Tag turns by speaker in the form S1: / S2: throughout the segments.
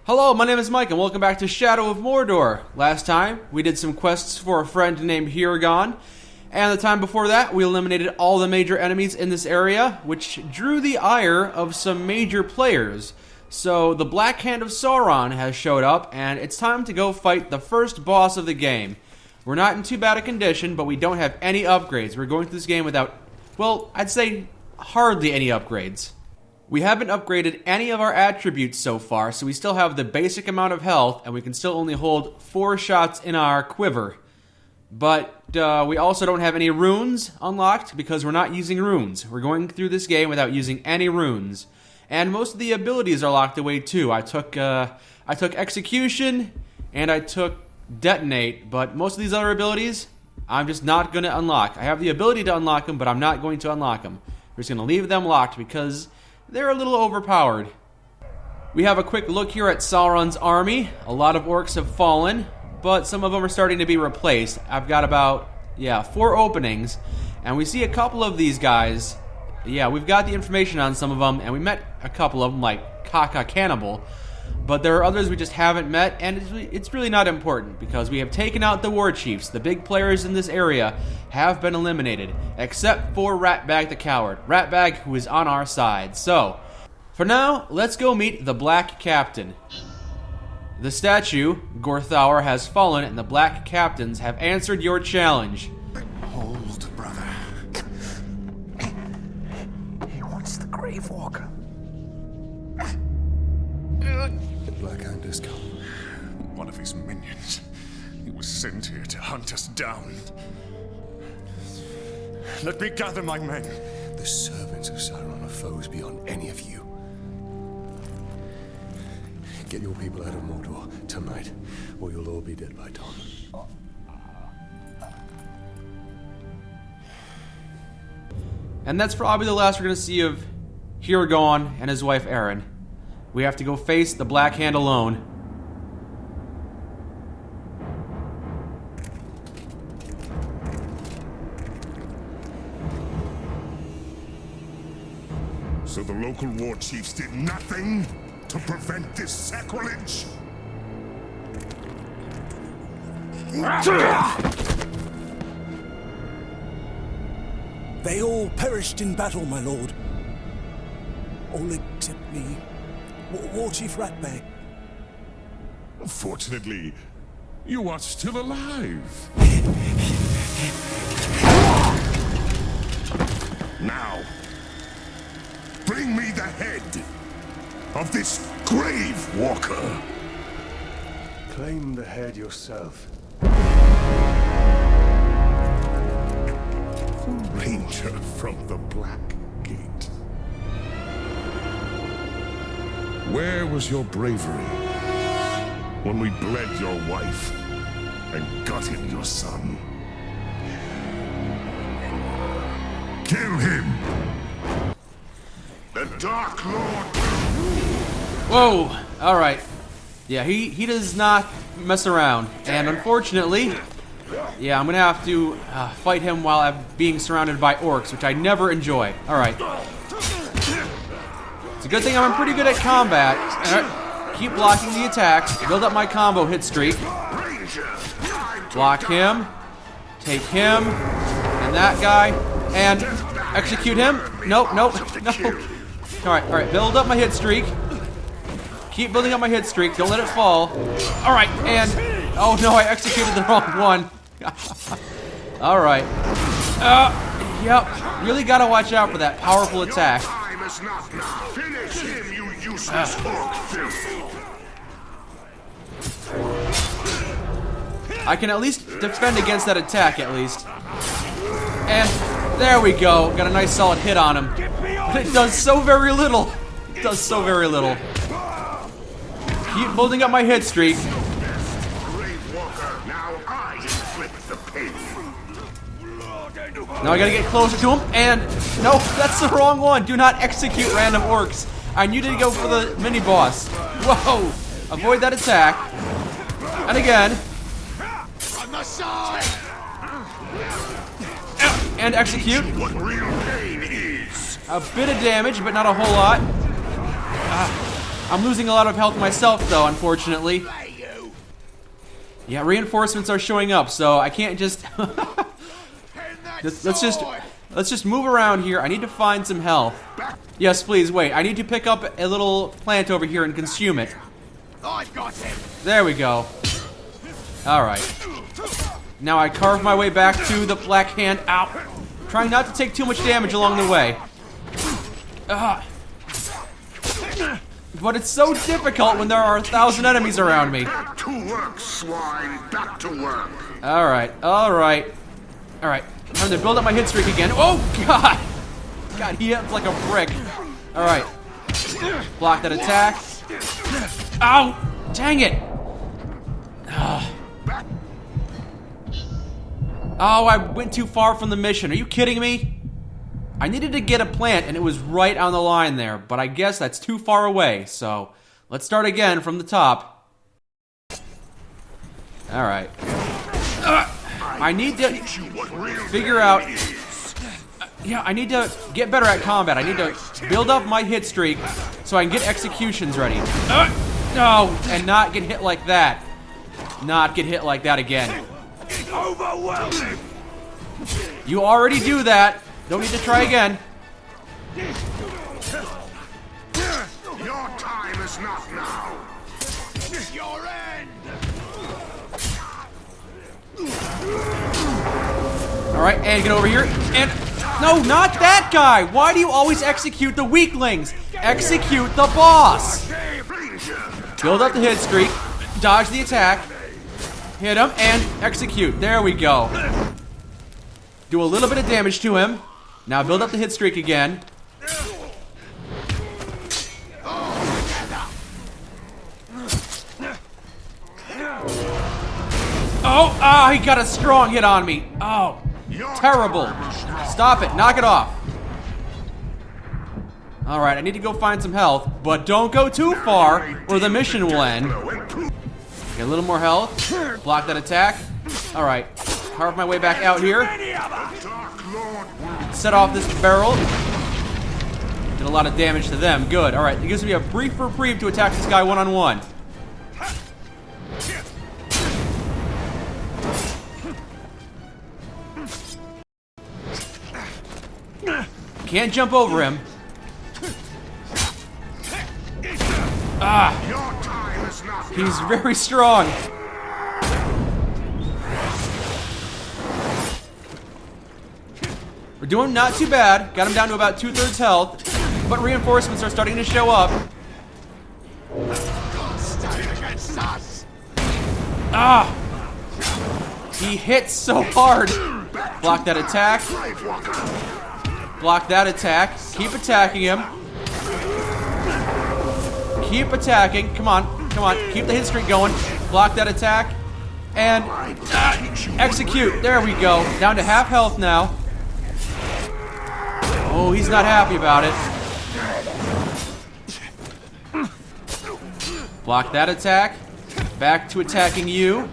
S1: Hello, my name is Mike, and welcome back to Shadow of Mordor. Last time, we did some quests for a friend named Hiragon, and the time before that, we eliminated all the major enemies in this area, which drew the ire of some major players. So, the Black Hand of Sauron has showed up, and it's time to go fight the first boss of the game. We're not in too bad a condition, but we don't have any upgrades. We're going through this game without, well, I'd say hardly any upgrades. We haven't upgraded any of our attributes so far, so we still have the basic amount of health, and we can still only hold 4 shots in our quiver. But we also don't have any runes unlocked because we're not using runes. We're going through this game without using any runes. And most of the abilities are locked away too. I took Execution, and I took Detonate, but most of these other abilities, I'm just not going to unlock. I have the ability to unlock them, but I'm not going to unlock them. We're just going to leave them locked because they're a little overpowered. We have a quick look here at Sauron's army. A lot of orcs have fallen, but some of them are starting to be replaced. I've got about, 4 openings, and we see a couple of these guys. Yeah, we've got the information on some of them, and we met a couple of them, like Kaka Cannibal. But there are others we just haven't met, and it's really not important, because we have taken out the warchiefs. The big players in this area have been eliminated, except for Ratbag the Coward. Ratbag, who is on our side. So, for now, let's go meet the Black Captain. The statue, Gorthauer, has fallen, and the Black Captains have answered your challenge.
S2: Hold, brother. He wants the Grave Walker.
S3: The Black Hand has come.
S2: One of his minions. He was sent here to hunt us down. Let me gather my men.
S3: The servants of Sauron are foes beyond any of you. Get your people out of Mordor tonight, or you'll all be dead by dawn.
S1: And that's probably the last we're going to see of Hiragon and his wife Erin. We have to go face the Black Hand alone.
S2: So the local warchiefs did nothing to prevent this sacrilege?
S4: They all perished in battle, my lord. All except me. Warchief Ratbag.
S2: Fortunately, you are still alive. Now, bring me the head of this Grave Walker.
S3: Claim the head yourself.
S2: Ranger from the Black Gate. Where was your bravery when we bled your wife and gutted your son? Kill him! The Dark Lord will rule!
S1: Whoa! Alright. Yeah, he does not mess around. And unfortunately, I'm going to have to fight him while I'm being surrounded by orcs, which I never enjoy. Alright. It's a good thing I'm pretty good at combat. Alright, keep blocking the attacks. Build up my combo hit streak. Block him. Take him. And that guy. And execute him. Nope. No. Alright. Build up my hit streak. Keep building up my hit streak. Don't let it fall. Alright, and... oh no, I executed the wrong one. Alright. Yep. Really gotta watch out for that powerful attack.
S2: Finish him, you useless orc filth.
S1: I can at least defend against that attack, at least. And there we go. Got a nice solid hit on him. But it does so very little. It does so very little. Keep building up my hit streak. Now I gotta get closer to him, and no, that's the wrong one. Do not execute random orcs. I need to go for the mini boss. Whoa! Avoid that attack. And again. And execute.
S2: What real pain is.
S1: A bit of damage, but not a whole lot. I'm losing a lot of health myself, though, unfortunately. Yeah, reinforcements are showing up, so I can't just... Let's just move around here. I need to find some health. Yes, please, wait. I need to pick up a little plant over here and consume it.
S5: I've got him.
S1: There we go. Alright. Now I carve my way back to the Black Hand. Ow. Trying not to take too much damage along the way. But it's so difficult when there are 1,000 enemies around me.
S2: Back to work, swine. Back to work.
S1: Alright, alright. Alright. Time to build up my hit streak again. Oh, God! God, he hits like a brick. Alright. Block that attack. Ow! Dang it! Oh, I went too far from the mission. Are you kidding me? I needed to get a plant, and it was right on the line there, but I guess that's too far away, so let's start again from the top. Alright. I need to figure out... Yeah, I need to get better at combat. I need to build up my hit streak so I can get executions ready. No, and not get hit like that. Not get hit like that again.
S5: Overwhelming.
S1: You already do that. Don't need to try again.
S2: Your time is not now.
S5: Your end.
S1: Alright, and get over here. And no, not that guy! Why do you always execute the weaklings? Execute the boss! Build up the hit streak, dodge the attack, hit him, and execute. There we go. Do a little bit of damage to him. Now build up the hit streak again. Oh, he got a strong hit on me. Oh, terrible. Stop it, knock it off. Alright, I need to go find some health, but don't go too far or the mission will end. Get a little more health. Block that attack. Alright, carve my way back out here. Set off this barrel. Did a lot of damage to them. Good. Alright, it gives me a brief reprieve to attack this guy one-on-one. Can't jump over him. He's very strong. We're doing not too bad. Got him down to about 2/3 health, but reinforcements are starting to show up. He hits so hard. Block that attack. Block that attack. Keep attacking him. Keep attacking. Come on. Come on. Keep the hit streak going. Block that attack. And execute. There we go. Down to half health now. Oh, he's not happy about it. Block that attack. Back to attacking you.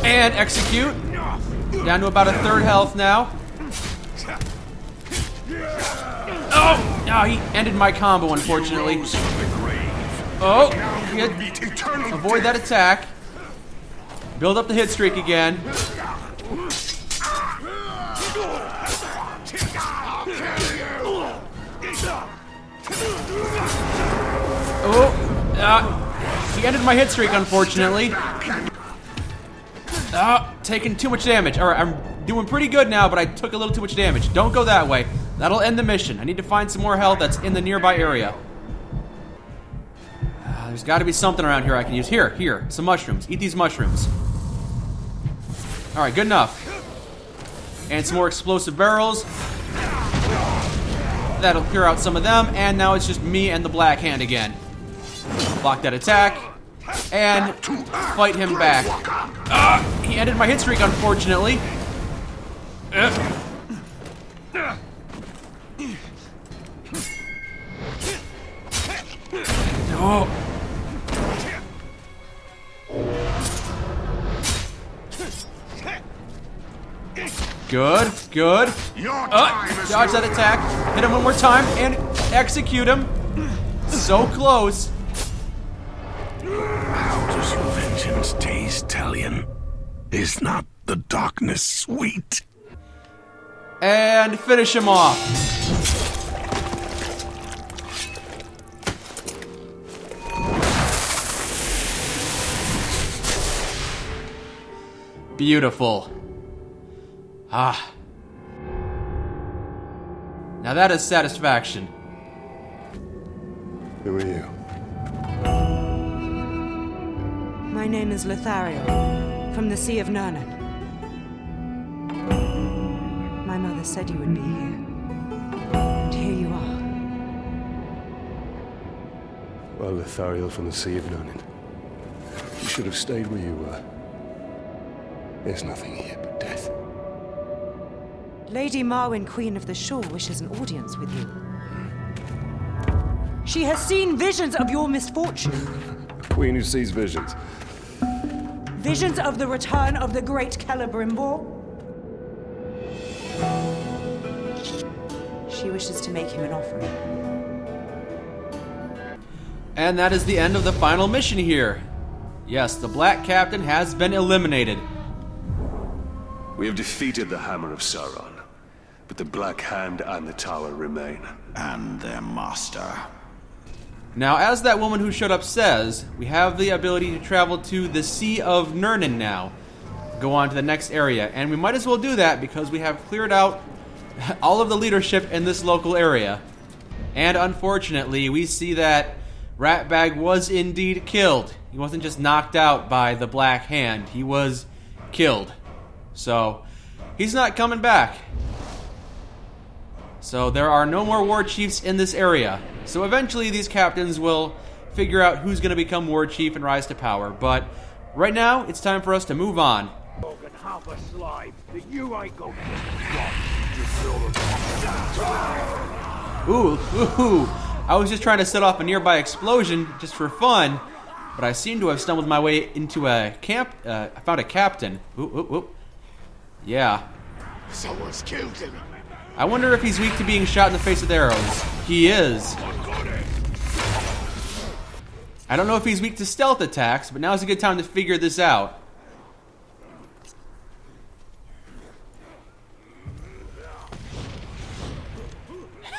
S1: And execute. Down to about 1/3 health now. Oh! No, he ended my combo, unfortunately. Oh! Avoid that attack. Build up the hit streak again. Oh! He ended my hit streak, unfortunately. Taking too much damage. Alright, I'm doing pretty good now, but I took a little too much damage. Don't go that way. That'll end the mission. I need to find some more health that's in the nearby area. There's got to be something around here I can use. Here. Some mushrooms. Eat these mushrooms. Alright, good enough. And some more explosive barrels. That'll clear out some of them. And now it's just me and the Black Hand again. Block that attack. And fight him back. He ended my hit streak, unfortunately. Oh. Good. Dodge that attack. Hit him one more time and execute him. so close.
S2: How does your vengeance taste, Talion? Is not the darkness sweet?
S1: And finish him off. Beautiful. Ah. Now that is satisfaction.
S3: Who are you?
S6: My name is Lithariel, from the Sea of Nurnen. My mother said you would be here. And here you are.
S3: Well, Lithariel from the Sea of Nurnen. You should have stayed where you were. There's nothing here but death.
S6: Lady Marwyn, Queen of the Shore, wishes an audience with you. She has seen visions of your misfortune.
S3: A queen who sees visions.
S6: Visions of the return of the great Celebrimbor. She wishes to make him an offering.
S1: And that is the end of the final mission here. Yes, the Black Captain has been eliminated.
S7: We have defeated the Hammer of Sauron, but the Black Hand and the Tower remain.
S5: And their master.
S1: Now, as that woman who showed up says, we have the ability to travel to the Sea of Nurnen now. Go on to the next area, and we might as well do that because we have cleared out all of the leadership in this local area. And unfortunately, we see that Ratbag was indeed killed. He wasn't just knocked out by the Black Hand, he was killed. So, he's not coming back. So there are no more war chiefs in this area. So eventually these captains will figure out who's going to become war chief and rise to power. But right now, it's time for us to move on.
S5: Half a slide that you ain't got.
S1: Ooh. I was just trying to set off a nearby explosion just for fun, but I seem to have stumbled my way into a camp. I found a captain. Ooh. Yeah.
S5: Someone's killed him.
S1: I wonder if he's weak to being shot in the face with arrows. He is. I don't know if he's weak to stealth attacks, but now's a good time to figure this out.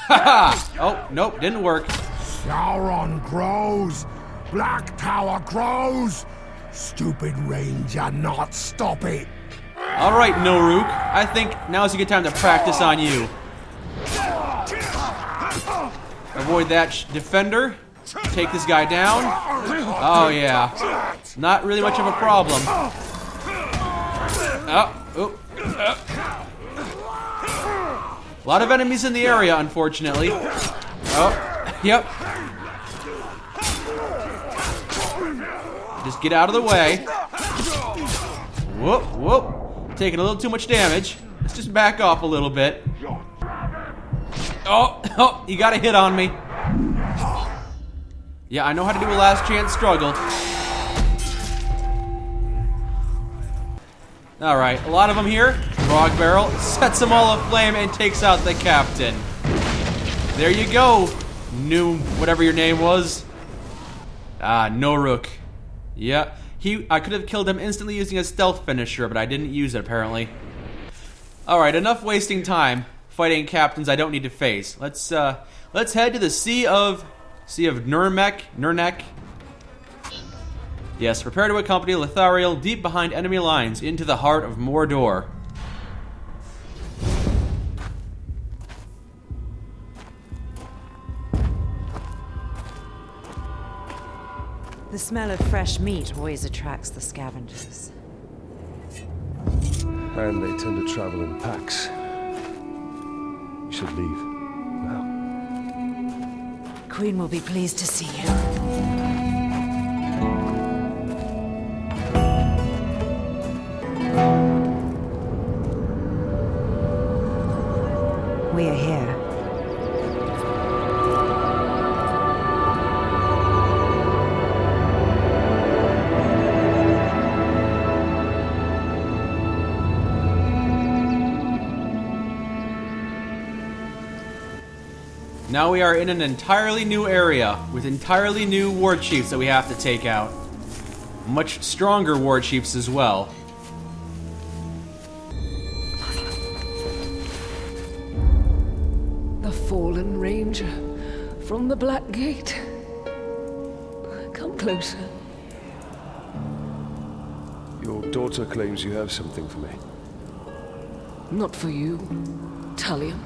S1: Haha! Oh, nope, didn't work.
S5: Sauron grows. Black Tower grows. Stupid ranger, not stop it.
S1: Alright, Noruk. I think now's a good time to practice on you. Avoid that defender. Take this guy down. Oh, yeah. Not really much of a problem. A lot of enemies in the area, unfortunately. Oh, yep. Just get out of the way. Whoop. Taking a little too much damage. Let's just back off a little bit. Oh, you got a hit on me. Yeah, I know how to do a last chance struggle. Alright, a lot of them here. Frog Barrel sets them all aflame and takes out the captain. There you go, new whatever your name was. Noruk. Yeah, I could have killed him instantly using a stealth finisher, but I didn't use it apparently. Alright, enough wasting time fighting captains I don't need to face. Let's head to the Sea of Nurnek. Yes, prepare to accompany Lithariel deep behind enemy lines into the heart of Mordor.
S6: The smell of fresh meat always attracts the scavengers.
S3: And they tend to travel in packs. You should leave now.
S6: Queen will be pleased to see you. We are here.
S1: Now we are in an entirely new area with entirely new warchiefs that we have to take out. Much stronger warchiefs as well.
S8: The fallen ranger from the Black Gate. Come closer.
S3: Your daughter claims you have something for me.
S8: Not for you, Talion.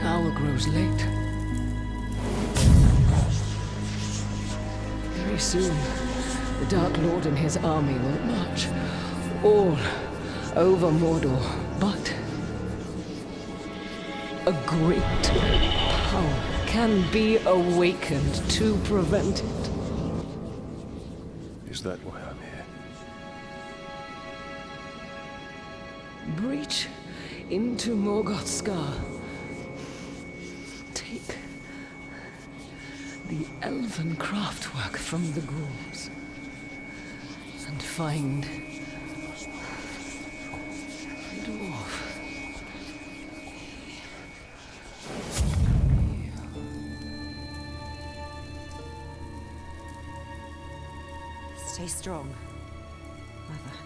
S8: The hour grows late. Very soon, the Dark Lord and his army will march all over Mordor, but a great power can be awakened to prevent it.
S3: Is that why I'm here?
S8: Breach into Morgoth's scar. Take the elven craftwork from the ghouls and find the dwarf.
S6: Stay strong, Mother.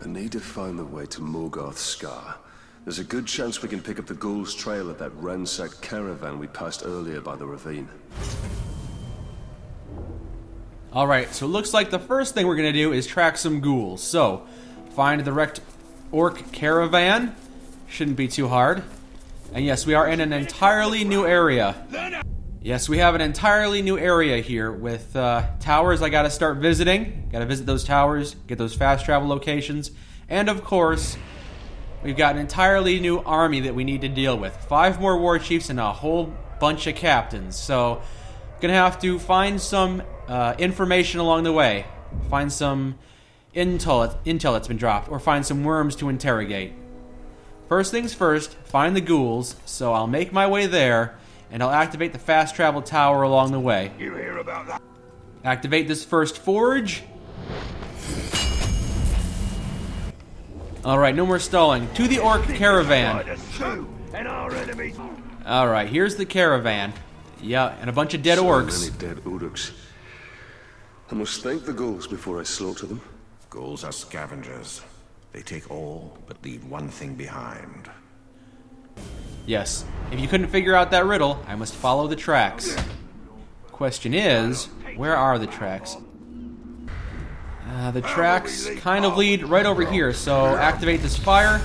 S7: I need to find the way to Morgoth's Scar. There's a good chance we can pick up the ghouls' trail of that ransacked caravan we passed earlier by the ravine.
S1: Alright, so it looks like the first thing we're going to do is track some ghouls. So, find the wrecked orc caravan. Shouldn't be too hard. And yes, we are in an entirely new area. Yes, we have an entirely new area here with towers I gotta start visiting. Gotta visit those towers, get those fast travel locations. And of course, we've got an entirely new army that we need to deal with. 5 more warchiefs and a whole bunch of captains. So, gonna have to find some information along the way. Find some intel that's been dropped. Or find some worms to interrogate. First things first, find the ghouls. So I'll make my way there. And I'll activate the fast travel tower along the way.
S5: You hear about that?
S1: Activate this first forge. Alright, no more stalling. To the orc caravan. Alright, here's the caravan. Yeah, and a bunch of dead orcs.
S7: So many dead Uruks. I must thank the ghouls before I slaughter them.
S5: Ghouls are scavengers. They take all, but leave one thing behind.
S1: Yes, if you couldn't figure out that riddle, I must follow the tracks. Question is, where are the tracks? The tracks kind of lead right over here, so activate this fire.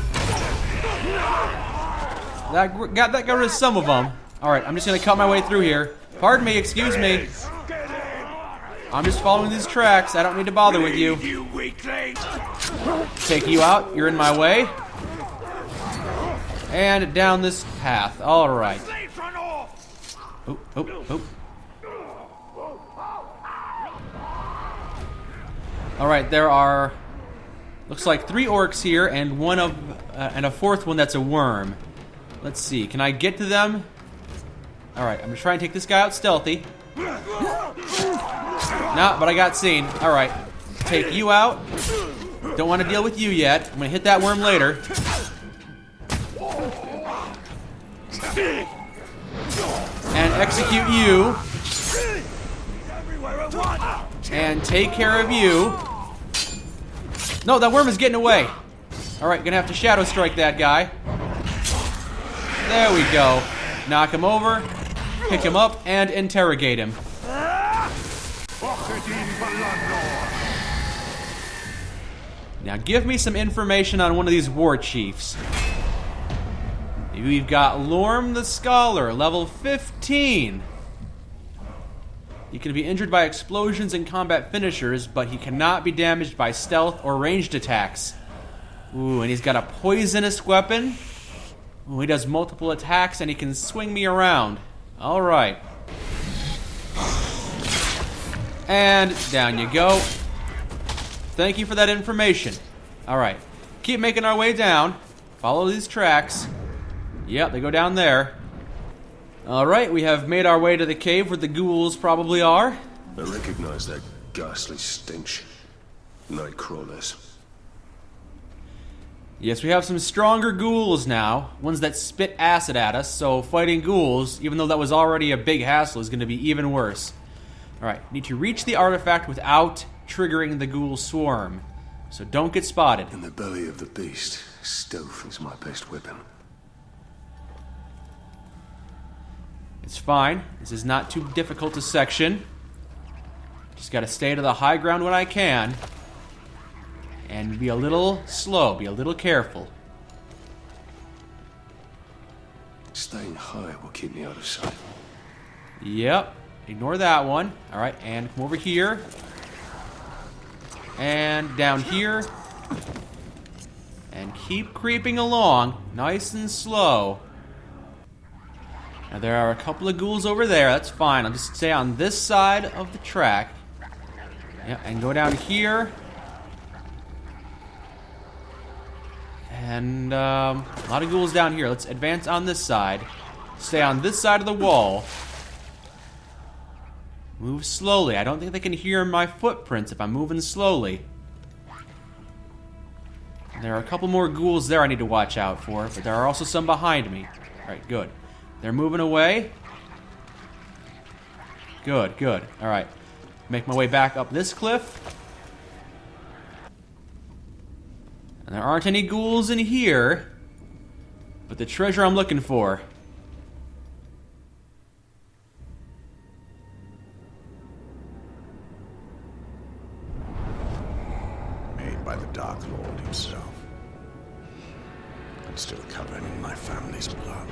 S1: That got rid of some of them. Alright, I'm just going to cut my way through here. Pardon me, excuse me. I'm just following these tracks, I don't need to bother with you. Take you out, you're in my way. And down this path. Alright. Oh, oh, oh. Alright, there are... looks like 3 orcs here, and and a 4th one that's a worm. Let's see, can I get to them? Alright, I'm gonna try and take this guy out stealthy. No, but I got seen. Alright. Take you out. Don't want to deal with you yet. I'm gonna hit that worm later. And execute you. And take care of you. No, that worm is getting away. Alright, gonna have to shadow strike that guy. There we go. Knock him over, pick him up, and interrogate him. Now give me some information on one of these war chiefs. We've got Lorm the Scholar, level 15. He can be injured by explosions and combat finishers, but he cannot be damaged by stealth or ranged attacks. Ooh, and he's got a poisonous weapon. Ooh, he does multiple attacks and he can swing me around. Alright. And down you go. Thank you for that information. Alright. Keep making our way down. Follow these tracks. Yep, they go down there. Alright, we have made our way to the cave where the ghouls probably are.
S7: I recognize that ghastly stench. Night crawlers.
S1: Yes, we have some stronger ghouls now. Ones that spit acid at us, so fighting ghouls, even though that was already a big hassle, is going to be even worse. Alright, need to reach the artifact without triggering the ghoul swarm. So don't get spotted.
S7: In the belly of the beast, stealth is my best weapon.
S1: It's fine. This is not too difficult to section. Just gotta stay to the high ground when I can. And be a little slow, be a little careful.
S7: Staying high will keep me out of sight.
S1: Yep. Ignore that one. Alright, and come over here. And down here. And keep creeping along, nice and slow. Now there are a couple of ghouls over there, that's fine. I'll just stay on this side of the track. Yeah, and go down here. And a lot of ghouls down here. Let's advance on this side. Stay on this side of the wall. Move slowly. I don't think they can hear my footprints if I'm moving slowly. There are a couple more ghouls there I need to watch out for, but there are also some behind me. Alright, good. They're moving away. Good, good. Alright. Make my way back up this cliff. And there aren't any ghouls in here, but the treasure I'm looking for.
S5: Made by the Dark Lord himself. And still covered in my family's blood.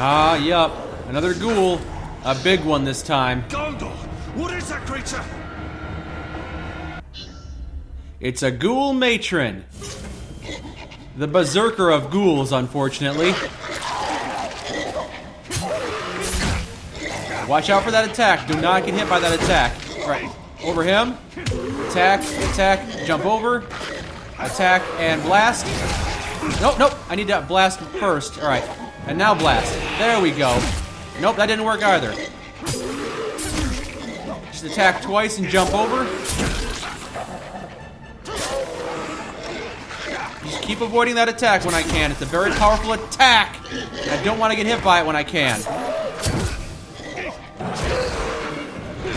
S1: Ah, yup. Another ghoul. A big one this time.
S7: Gondor! What is that creature?
S1: It's a ghoul matron. The berserker of ghouls, unfortunately. Watch out for that attack. Do not get hit by that attack. Alright, over him. Attack, attack, jump over. Attack and blast. Nope, nope. I need to blast first. Alright. And now blast. There we go. Nope, that didn't work either. Just attack twice and jump over. Just keep avoiding that attack when I can. It's a very powerful attack. And I don't want to get hit by it when I can.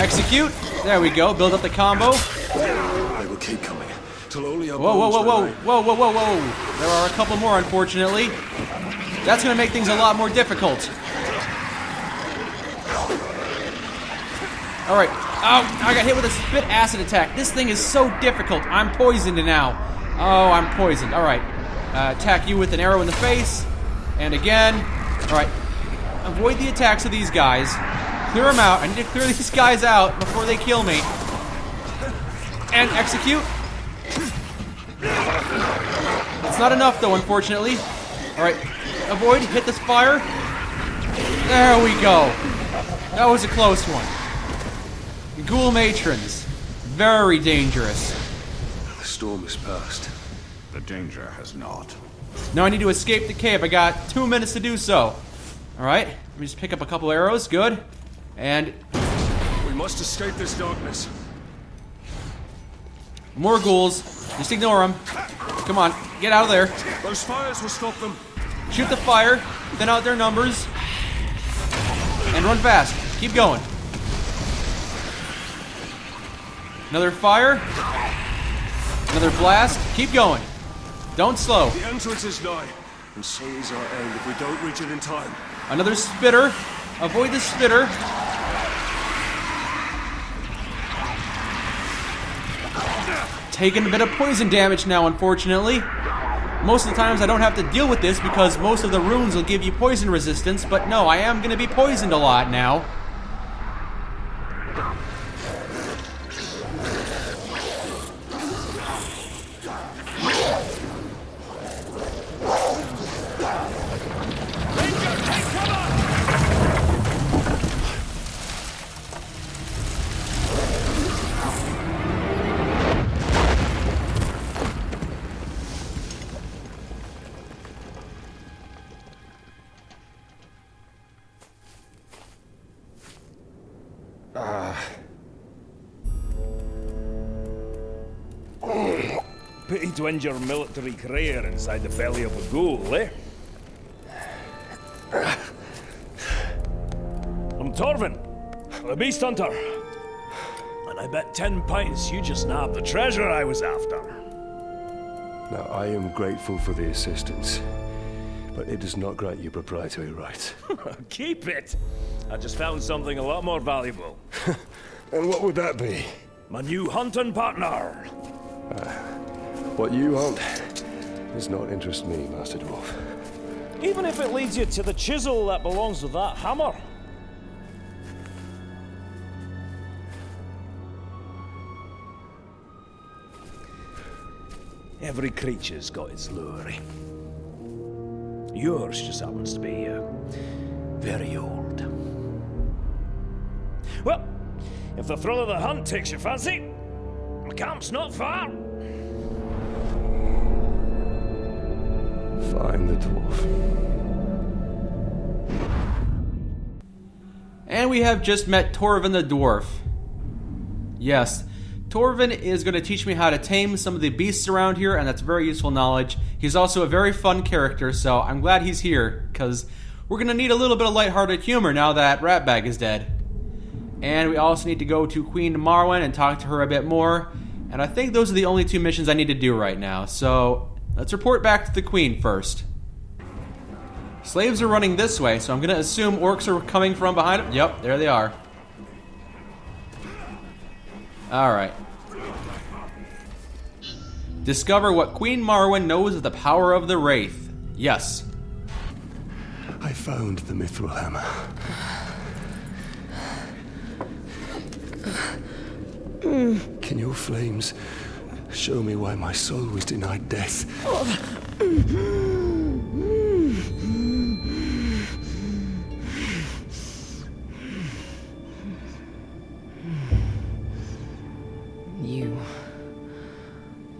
S1: Execute. There we go. Build up the combo.
S7: They will keep coming. Till only our
S1: Whoa, whoa,
S7: bones
S1: whoa, whoa.
S7: remain.
S1: Whoa, whoa, whoa, whoa. There are a couple more, unfortunately. That's going to make things a lot more difficult. Alright. Oh, I got hit with a spit acid attack. This thing is so difficult. I'm poisoned now. Oh, I'm poisoned. Alright. Attack you with an arrow in the face. And again. Alright. Avoid the attacks of these guys. Clear them out. I need to clear these guys out before they kill me. And execute. It's not enough, though, unfortunately. Alright. Avoid. Hit this fire. There we go. That was a close one. Ghoul matrons. Very dangerous.
S7: The storm is past.
S5: The danger has not.
S1: Now I need to escape the cave. I got 2 minutes to do so. Alright. Let me just pick up a couple arrows. Good. And
S7: We must escape this darkness.
S1: more ghouls. Just ignore them. Come on. Get out of there.
S7: Those fires will stop them.
S1: Shoot the fire. Thin out their numbers. And run fast. Keep going. Another fire. Another blast. Keep going. Don't slow.
S7: The entrance is nigh, and so is our end if we don't reach it in time.
S1: Another spitter. Avoid the spitter. Taking a bit of poison damage now, unfortunately. Most of the times I don't have to deal with this because most of the runes will give you poison resistance, but no, I am going to be poisoned a lot now.
S9: Pity to injure military career inside the belly of a ghoul, eh? I'm Torvin, the Beast Hunter. And I bet 10 pints you just nabbed the treasure I was after.
S3: Now, I am grateful for the assistance, but it does not grant you proprietary rights.
S9: Keep it! I just found something a lot more valuable.
S3: And what would that be?
S9: My new hunting partner!
S3: What you hunt does not interest me, Master Dwarf.
S9: Even if it leads you to the chisel that belongs with that hammer. Every creature's got its lure. Yours just happens to be very old. Well, if the thrill of the hunt takes your fancy, the camp's not far.
S3: Find the dwarf.
S1: And we have just met Torvin the dwarf. Yes, Torvin is going to teach me how to tame some of the beasts around here, and that's very useful knowledge. He's also a very fun character, so I'm glad he's here, because we're going to need a little bit of lighthearted humor now that Ratbag is dead. And we also need to go to Queen Marwen and talk to her a bit more, and I think those are the only 2 missions I need to do right now, so let's report back to the Queen first. Slaves are running this way, so I'm going to assume orcs are coming from behind them. Yep, there they are. Alright. Discover what Queen Marwen knows of the power of the wraith. Yes.
S3: I found the mithril hammer. Can your flames show me why my soul was denied death?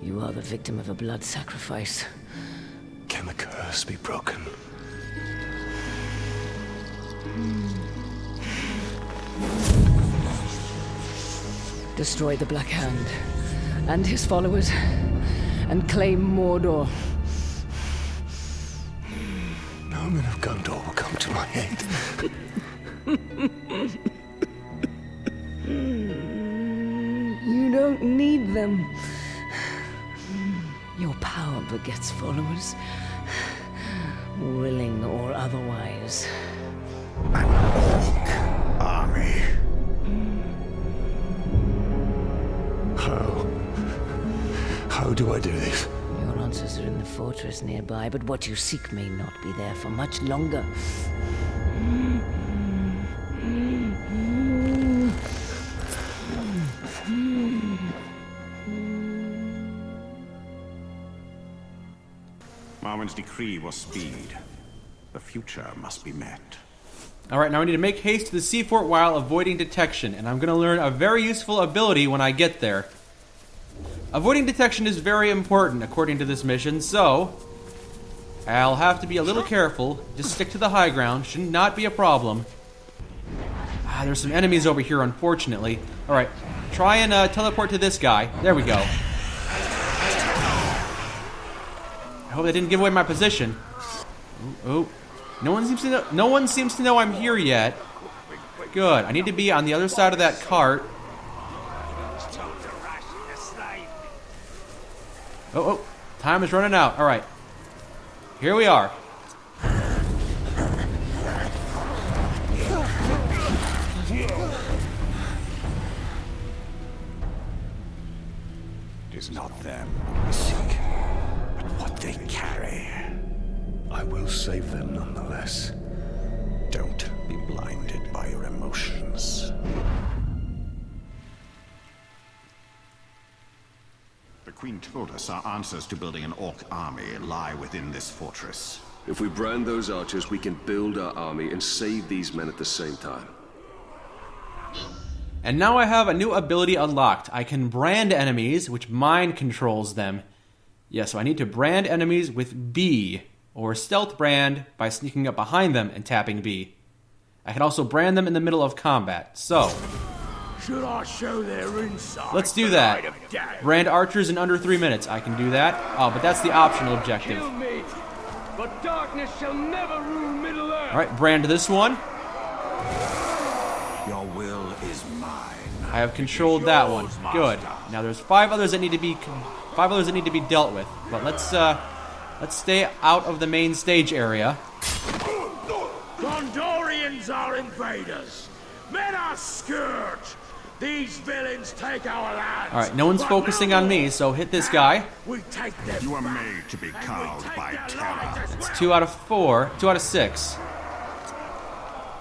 S8: You are the victim of a blood sacrifice.
S3: Can the curse be broken?
S8: Destroy the Black Hand and his followers, and claim Mordor.
S3: No men of Gondor will come to my aid.
S8: You don't need them. Your power begets followers, willing or otherwise.
S5: An orc army.
S3: How do I do this?
S8: Your answers are in the fortress nearby, but what you seek may not be there for much longer.
S5: Marwen's decree was speed. The future must be met.
S1: Alright, now I need to make haste to the sea fort while avoiding detection, and I'm going to learn a very useful ability when I get there. Avoiding detection is very important according to this mission, so I'll have to be a little careful. Just stick to the high ground, should not be a problem. There's some enemies over here, unfortunately. Alright, try and teleport to this guy. There we go. I hope they didn't give away my position. Oh, no one seems to know I'm here yet. Good. I need to be on the other side of that cart. Oh, time is running out. All right. Here we are.
S5: It is not them we seek, but what they carry.
S3: I will save them nonetheless.
S5: Don't be blinded by your emotions. The Queen told us our answers to building an orc army lie within this fortress.
S7: If we brand those archers, we can build our army and save these men at the same time.
S1: And now I have a new ability unlocked. I can brand enemies, which mind controls them. Yeah, so I need to brand enemies with B, or stealth brand by sneaking up behind them and tapping B. I can also brand them in the middle of combat. So,
S10: Should I show their inside?
S1: Let's do that. Brand archers in under 3 minutes. I can do that. Oh, but that's the optional objective.
S10: Kill me, but darkness shall never rule Middle-earth.
S1: All right, brand this one.
S5: Your will is mine.
S1: I have controlled that one. Good. Now there's 5 others that need to be dealt with. But let's stay out of the main stage area.
S10: Gondorians are invaders. Men are scourge. These villains take our land.
S1: All right, no one's focusing on me, so hit this guy.
S10: We take them.
S5: You are made to be cowed by terror.
S1: It's 2 out of 4. 2 out of 6.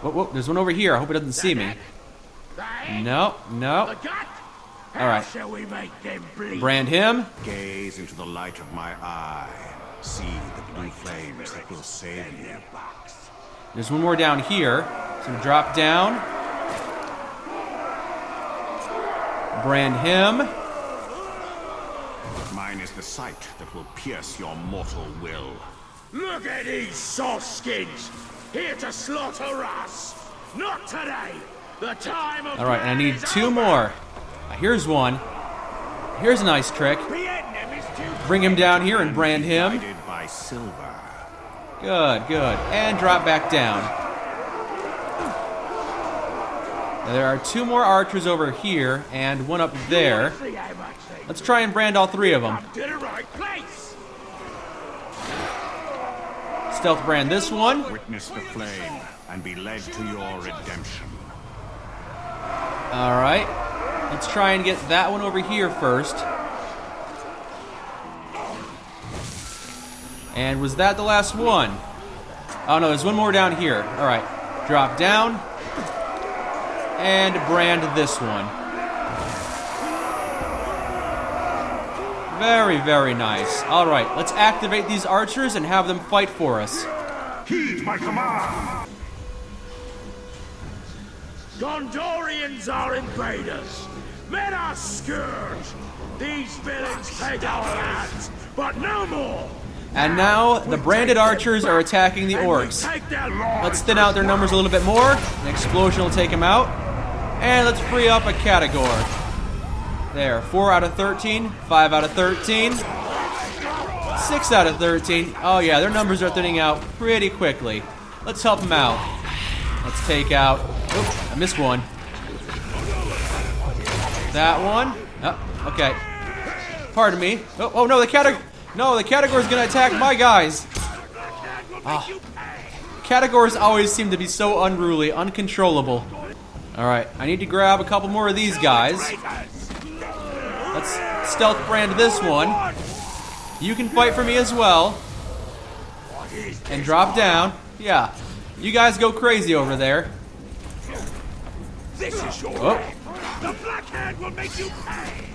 S1: Whoa, whoa, there's one over here. I hope it doesn't see me. No, no. All right. Brand him.
S5: Gaze into the light of my eye. See the blue flames that will save you.
S1: There's one more down here. So drop down. Brand him.
S5: Mine is the sight that will pierce your mortal will.
S10: Look at these soft skins, here to slaughter us. Not today. The time of.
S1: All right, and I need 2 more. Here's one. Here's a nice trick. Bring him down here and brand him.
S5: Guided by silver.
S1: Good, good. And drop back down. Now, there are 2 more archers over here and 1 up there. Let's try and brand all 3 of them. Stealth brand this one.
S5: Witness the flame and be led to your redemption.
S1: All right. Let's try and get that one over here first. And was that the last one? Oh no, there's one more down here. All right. Drop down. And brand this one. Very, very nice. All right, let's activate these archers and have them fight for us.
S2: Heed my command!
S10: Gondorians are invaders. Men are scourge. These villains take our lands, but no more.
S1: And now the branded archers are attacking the orcs. Let's thin out their numbers a little bit more. An explosion will take them out. And let's free up a category. There, 4 out of 13, 5 out of 13, 6 out of 13. Oh yeah, their numbers are thinning out pretty quickly. Let's help them out. Let's take out, oops, I missed one. That one, oh, okay. Pardon me. Oh no, the category's gonna attack my guys. Oh. Categories always seem to be so unruly, uncontrollable. Alright, I need to grab a couple more of these guys. Let's stealth brand this one. You can fight for me as well. And drop down. Yeah. You guys go crazy over there.
S10: This is your The Black Hand will make you pay.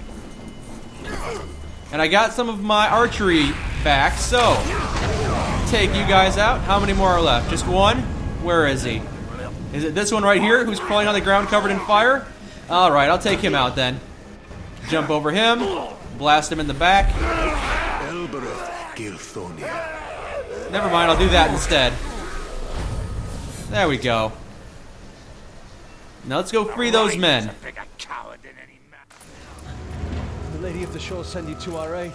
S1: And I got some of my archery back, so take you guys out. How many more are left? Just one? Where is he? Is it this one right here who's crawling on the ground covered in fire? Alright, I'll take him out then. Jump over him, blast him in the back. Never mind, I'll do that instead. There we go. Now let's go free those men.
S11: The Lady of the Shore send you to our aid.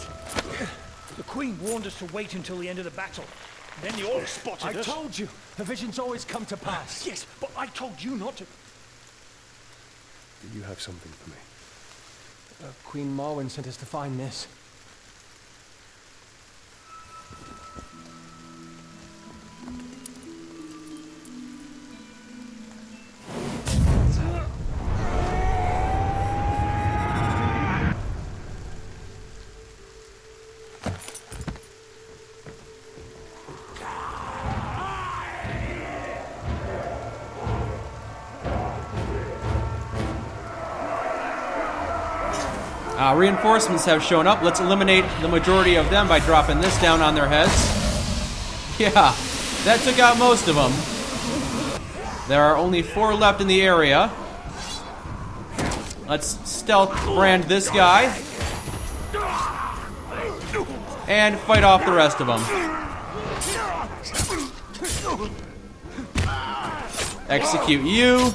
S9: The Queen warned us to wait until the end of the battle. Then you all spotted us.
S11: I told you, the visions always come to pass.
S9: Yes, but I told you not to.
S3: Do you have something for me?
S11: Queen Marwen sent us to find this.
S1: Reinforcements have shown up. Let's eliminate the majority of them by dropping this down on their heads. Yeah, that took out most of them. There are only 4 left in the area. Let's stealth brand this guy. And fight off the rest of them. Execute you.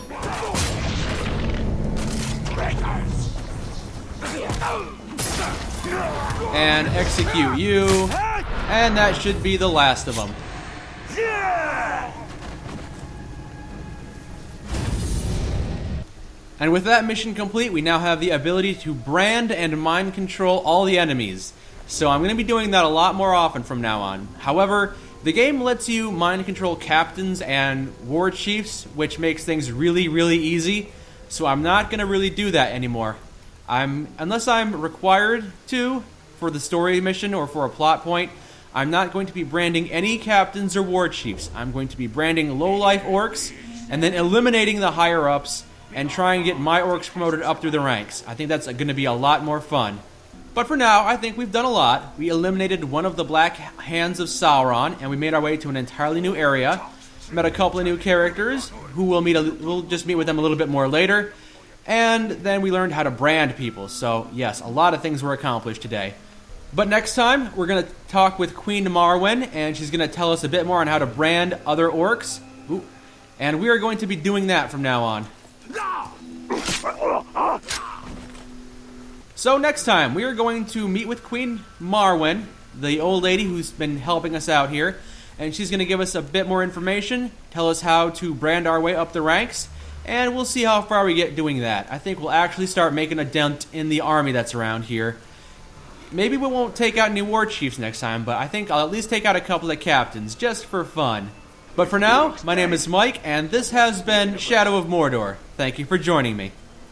S1: And execute you. And that should be the last of them. And with that mission complete, we now have the ability to brand and mind control all the enemies. So I'm going to be doing that a lot more often from now on. However, the game lets you mind control captains and war chiefs, which makes things really, really easy. So I'm not going to really do that anymore. Unless I'm required to for the story mission or for a plot point, I'm not going to be branding any captains or war chiefs. I'm going to be branding low-life orcs and then eliminating the higher-ups and trying to get my orcs promoted up through the ranks. I think that's going to be a lot more fun. But for now, I think we've done a lot. We eliminated one of the Black Hands of Sauron, and we made our way to an entirely new area. Met a couple of new characters, who we'll just meet with them a little bit more later. And then we learned how to brand people. So yes, a lot of things were accomplished today. But next time, we're going to talk with Queen Marwen, and she's going to tell us a bit more on how to brand other orcs. Ooh. And we are going to be doing that from now on. So next time, we are going to meet with Queen Marwen, the old lady who's been helping us out here, and she's going to give us a bit more information, tell us how to brand our way up the ranks, and we'll see how far we get doing that. I think we'll actually start making a dent in the army that's around here. Maybe we won't take out any war chiefs next time, but I think I'll at least take out a couple of captains, just for fun. But for now, my name is Mike, and this has been Shadow of Mordor. Thank you for joining me.